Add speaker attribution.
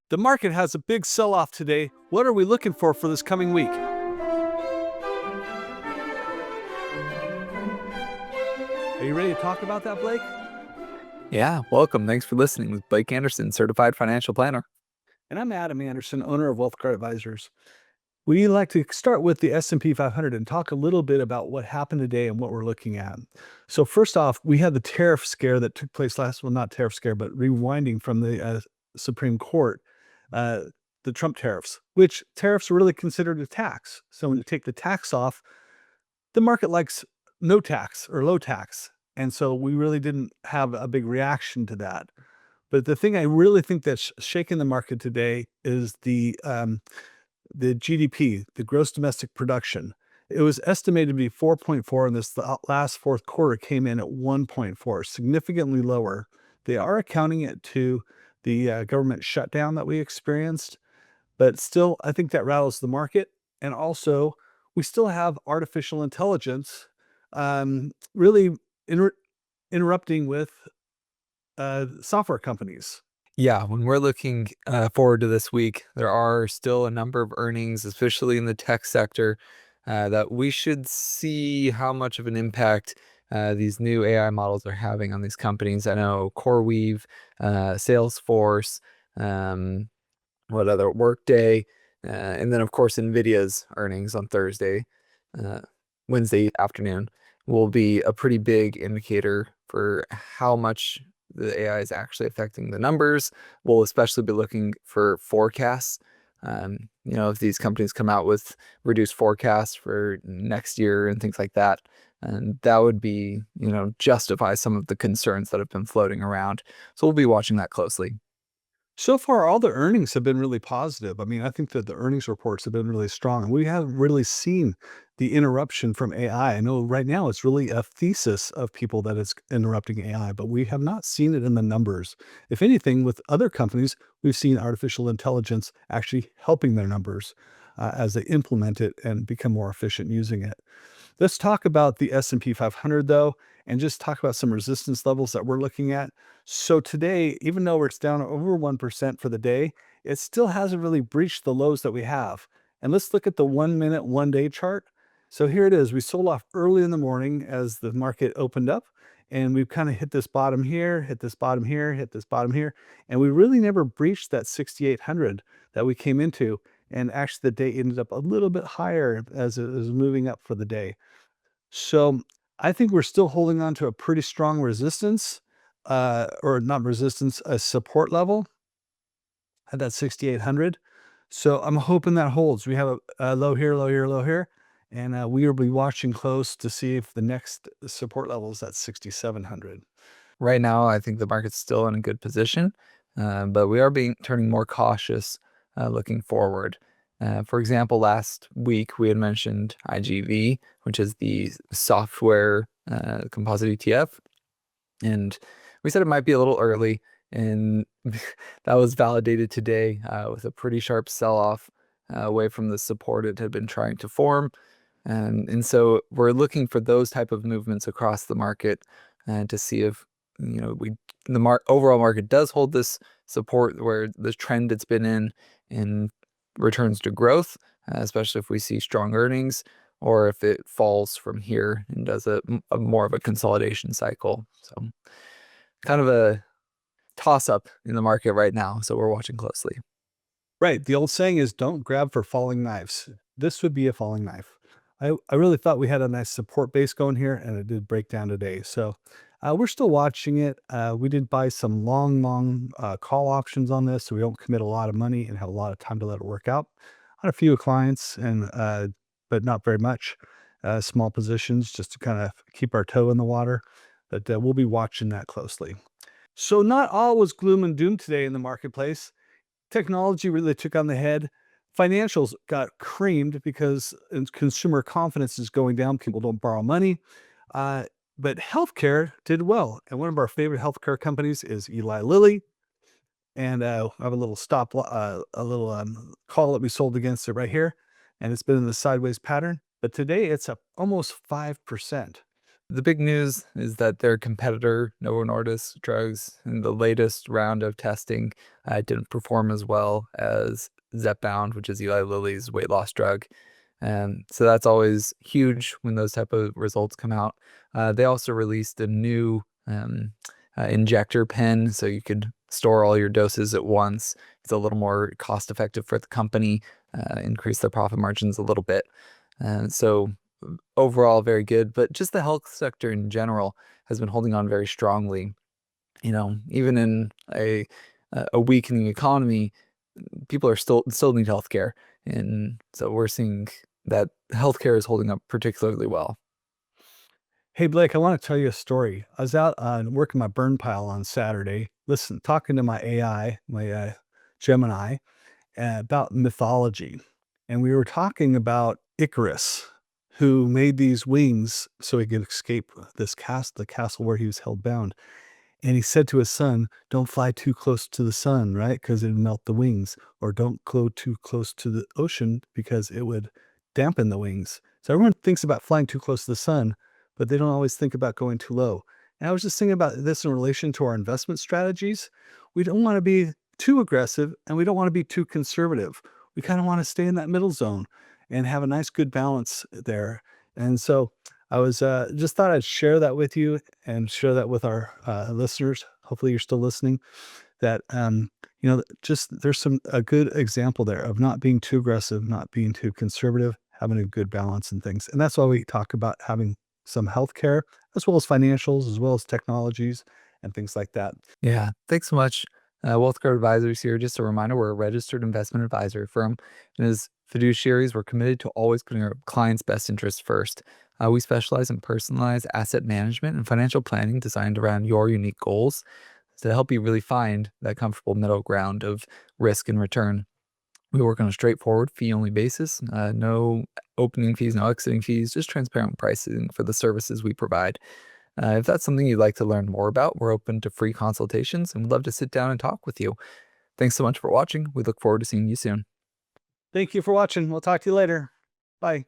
Speaker 1: The market has a big sell-off today. What are we looking for this coming week? Are you ready to talk about that, Blake?
Speaker 2: Yeah, welcome. Thanks for listening with Blake Anderson, certified financial planner.
Speaker 1: And I'm Adam Anderson, owner of WealthGuard Advisors. We like to start with the S&P 500 and talk a little bit about what happened today and what we're looking at. So first off, we had the tariff scare that took place not tariff scare, but rewinding from the Supreme Court, uh, the Trump tariffs, which tariffs are really considered a tax. So when you take the tax off, the market likes no tax or low tax. And so we really didn't have a big reaction to that. But the thing I really think that's shaking the market today is the GDP, the gross domestic production. It was estimated to be 4.4, and the last fourth quarter came in at 1.4, significantly lower. They are accounting it to the government shutdown that we experienced, but still, I think that rattles the market. And also, we still have artificial intelligence really inter- interrupting with software companies.
Speaker 2: Yeah, when we're looking forward to this week, there are still a number of earnings, especially in the tech sector, that we should see how much of an impact these new AI models are having on these companies. I know CoreWeave, Salesforce, um, what other Workday, and then of course Nvidia's earnings on uh, Wednesday afternoon will be a pretty big indicator for how much the AI is actually affecting the numbers. We'll especially be looking for forecasts. If these companies come out with reduced forecasts for next year and things like that, and that would be, justify some of the concerns that have been floating around. So we'll be watching that closely.
Speaker 1: So far, all the earnings have been really positive. I mean, I think that the earnings reports have been really strong, and we haven't really seen the interruption from AI. I know right now it's really a thesis of people that it's interrupting AI, but we have not seen it in the numbers. If anything, with other companies, we've seen artificial intelligence actually helping their numbers as they implement it and become more efficient using it. Let's talk about the S&P 500 though, and just talk about some resistance levels that we're looking at. So today, even though it's down over 1% for the day, it still hasn't really breached the lows that we have. And let's look at the 1 minute, 1 day chart. So here it is. We sold off early in the morning as the market opened up, and we've kind of hit this bottom here, hit this bottom here, hit this bottom here, and we really never breached that 6,800 that we came into. And actually, the day ended up a little bit higher as it was moving up for the day. So I think we're still holding on to a pretty strong resistance, or not resistance, a support level at that 6,800. So I'm hoping that holds. We have a low here, low here, low here, and we will be watching close to see if the next support level is at 6,700.
Speaker 2: Right now, I think the market's still in a good position, but we are turning more cautious looking forward. For example, last week we had mentioned IGV, which is the software composite ETF, and we said it might be a little early, and that was validated today with a pretty sharp sell-off away from the support it had been trying to form. And so we're looking for those type of movements across the market to see if overall market does hold this support where the trend it's been in returns to growth, especially if we see strong earnings, or if it falls from here and does a more of a consolidation cycle. So kind of a toss up in the market right now. So we're watching closely.
Speaker 1: Right. The old saying is don't grab for falling knives. This would be a falling knife. I really thought we had a nice support base going here, and it did break down today. So we're still watching it. We did buy some long call options on this, so we don't commit a lot of money and have a lot of time to let it work out on a few clients, and but not very much. Small positions just to kind of keep our toe in the water. But we'll be watching that closely. So not all was gloom and doom today in the marketplace. Technology really took on the head. Financials got creamed because consumer confidence is going down. People don't borrow money. Uh, but healthcare did well. And one of our favorite healthcare companies is Eli Lilly. And I have a little call that we sold against it right here. And it's been in the sideways pattern. But today it's up almost 5%.
Speaker 2: The big news is that their competitor, Novo Nordisk drugs, in the latest round of testing, didn't perform as well as Zepbound, which is Eli Lilly's weight loss drug. And so that's always huge when those type of results come out. They also released a new injector pen, so you could store all your doses at once. It's a little more cost effective for the company, increase their profit margins a little bit. And so overall very good, but just the health sector in general has been holding on very strongly. Even in a weakening economy, people are still need healthcare, and so we're seeing that healthcare is holding up particularly well.
Speaker 1: Hey, Blake, I want to tell you a story. I was out working my burn pile on Saturday, listen, talking to my AI, my Gemini, about mythology. And we were talking about Icarus, who made these wings so he could escape the castle where he was held bound. And he said to his son, "Don't fly too close to the sun, right? Because it'd melt the wings. Or don't go too close to the ocean because it would dampen the wings." So everyone thinks about flying too close to the sun, but they don't always think about going too low. And I was just thinking about this in relation to our investment strategies. We don't want to be too aggressive and we don't want to be too conservative. We kind of want to stay in that middle zone and have a nice, good balance there. And so I was just thought I'd share that with you and share that with our listeners. Hopefully, you're still listening. That just there's a good example there of not being too aggressive, not being too conservative, having a good balance and things. And that's why we talk about having some healthcare as well as financials, as well as technologies and things like that.
Speaker 2: Yeah, thanks so much. WealthGuard Advisors here. Just a reminder, we're a registered investment advisory firm, and as fiduciaries, we're committed to always putting our clients' best interests first. We specialize in personalized asset management and financial planning designed around your unique goals to help you really find that comfortable middle ground of risk and return. We work on a straightforward fee-only basis, no opening fees, no exiting fees, just transparent pricing for the services we provide. If that's something you'd like to learn more about, we're open to free consultations and would love to sit down and talk with you. Thanks so much for watching. We look forward to seeing you soon.
Speaker 1: Thank you for watching. We'll talk to you later. Bye.